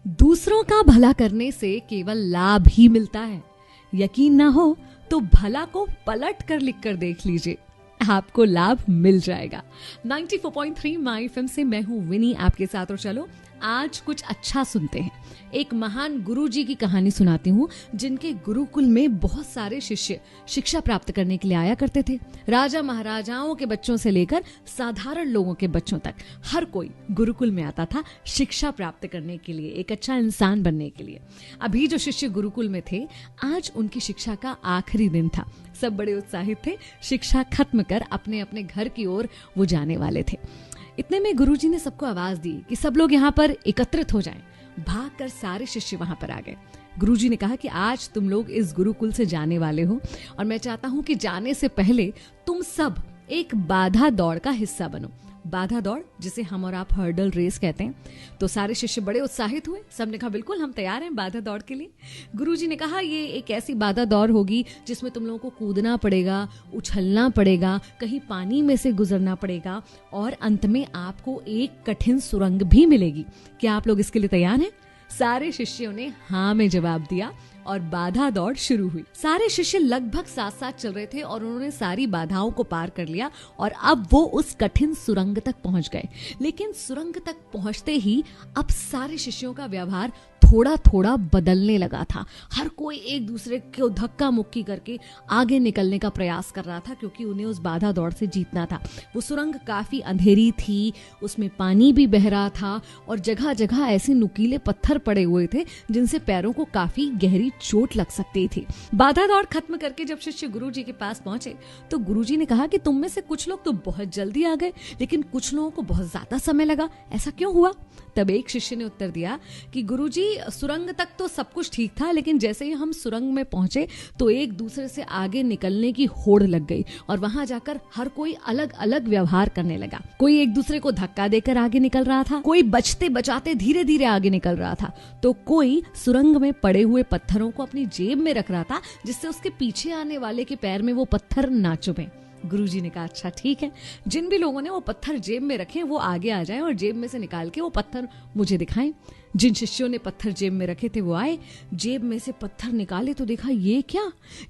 दूसरों का भला करने से केवल लाभ ही मिलता है। यकीन ना हो तो भला को पलट कर लिख कर देख लीजिए, आपको लाभ मिल जाएगा। 94.3 माई एफएम से मैं हूं विनी आपके साथ। और चलो आज कुछ अच्छा सुनते हैं। एक महान गुरुजी की कहानी सुनाती हूँ, जिनके गुरुकुल में बहुत सारे शिष्य शिक्षा प्राप्त करने के लिए आया करते थे। राजा महाराजाओं के बच्चों से लेकर साधारण लोगों के बच्चों तक हर कोई गुरुकुल में आता था शिक्षा प्राप्त करने के लिए, एक अच्छा इंसान बनने के लिए। अभी जो शिष्य गुरुकुल में थे, आज उनकी शिक्षा का आखिरी दिन था। सब बड़े उत्साहित थे, शिक्षा खत्म कर अपने अपने घर की ओर वो जाने वाले थे। इतने में गुरुजी ने सबको आवाज दी कि सब लोग यहाँ पर एकत्रित हो जाएं। भागकर सारे शिष्य वहां पर आ गए। गुरुजी ने कहा कि आज तुम लोग इस गुरुकुल से जाने वाले हो और मैं चाहता हूं कि जाने से पहले तुम सब एक बाधा दौड़ का हिस्सा बनो। बाधा दौड़, जिसे हम और आप हर्डल रेस कहते हैं। तो सारे शिष्य बड़े उत्साहित हुए। सबने कहा बिल्कुल हम तैयार हैं बाधा दौड़ के लिए। गुरुजी ने कहा ये एक ऐसी बाधा दौड़ होगी जिसमें तुम लोगों को कूदना पड़ेगा, उछलना पड़ेगा, कहीं पानी में से गुजरना पड़ेगा और अंत में आपको एक कठिन सुरंग भी मिलेगी। क्या आप लोग इसके लिए तैयार हैं? सारे शिष्यों ने हाँ में जवाब दिया और बाधा दौड़ शुरू हुई। सारे शिष्य लगभग साथ साथ चल रहे थे और उन्होंने सारी बाधाओं को पार कर लिया और अब वो उस कठिन सुरंग तक पहुंच गए। लेकिन सुरंग तक पहुंचते ही अब सारे शिष्यों का व्यवहार थोड़ा थोड़ा बदलने लगा था। हर कोई एक दूसरे को धक्का मुक्की करके आगे निकलने का प्रयास कर रहा था, क्योंकि उन्हें उस बाधा दौड़ से जीतना था। वो सुरंग काफी अंधेरी थी, उसमें पानी भी बह रहा था और जगह जगह ऐसे नुकीले पत्थर पड़े हुए थे जिनसे पैरों को काफी गहरी चोट लग सकती थी। बाधा दौड़ खत्म करके जब शिष्य गुरुजी के पास पहुंचे तो गुरुजी ने कहा कि तुम में से कुछ लोग तो बहुत जल्दी आ गए, लेकिन कुछ लोगों को बहुत ज्यादा समय लगा, ऐसा क्यों हुआ? तब एक शिष्य ने उत्तर दिया कि गुरुजी, सुरंग तक तो सब कुछ ठीक था, लेकिन जैसे ही हम सुरंग में पहुंचे तो एक दूसरे से आगे निकलने की होड़ लग गई और वहां जाकर हर कोई अलग अलग व्यवहार करने लगा। कोई एक दूसरे को धक्का देकर आगे निकल रहा था, कोई बचते बचाते धीरे धीरे आगे निकल रहा था, तो कोई सुरंग में पड़े हुए पत्थरों को अपनी जेब में रख रहा था जिससे उसके पीछे आने वाले के पैर में वो पत्थर ना चुभे। गुरुजी ने कहा अच्छा ठीक है, जिन भी लोगों ने वो पत्थर जेब में रखे वो आगे आ जाएं और जेब में से निकाल के वो पत्थर मुझे दिखाएं। जिन शिष्यों ने पत्थर जेब में रखे थे वो आए, जेब में से पत्थर निकाले तो देखा ये क्या,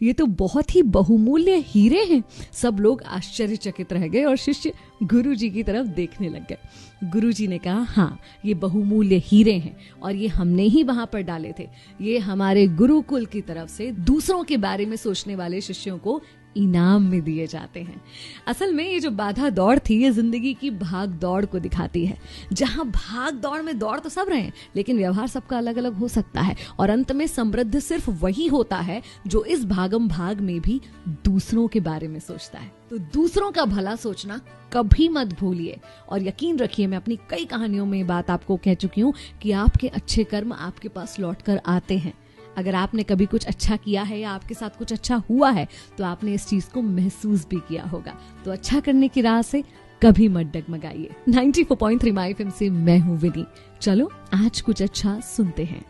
ये तो बहुत ही बहुमूल्य हीरे हैं। सब लोग आश्चर्यचकित रह गए और शिष्य गुरुजी की तरफ देखने लग गए। गुरुजी ने कहा हाँ, ये बहुमूल्य हीरे हैं और ये हमने ही वहां पर डाले थे। ये हमारे गुरुकुल की तरफ से दूसरों के बारे में सोचने वाले शिष्यों को इनाम में दिए जाते हैं। असल में ये जो बाधा दौड़ थी, ये जिंदगी की भाग दौड़ को दिखाती है, जहां भाग दौड़ में दौड़ तो सब रहे हैं, लेकिन व्यवहार सबका अलग अलग हो सकता है और अंत में समृद्ध सिर्फ वही होता है जो इस भागम भाग में भी दूसरों के बारे में सोचता है। तो दूसरों का भला सोचना कभी मत भूलिए और यकीन रखिए, मैं अपनी कई कहानियों में ये बात आपको कह चुकी हूँ कि आपके अच्छे कर्म आपके पास लौट कर आते हैं। अगर आपने कभी कुछ अच्छा किया है या आपके साथ कुछ अच्छा हुआ है तो आपने इस चीज को महसूस भी किया होगा। तो अच्छा करने की राह से कभी मत डगमगाइए। 94.3 माई एफएम से मैं हूँ विनी। चलो आज कुछ अच्छा सुनते हैं।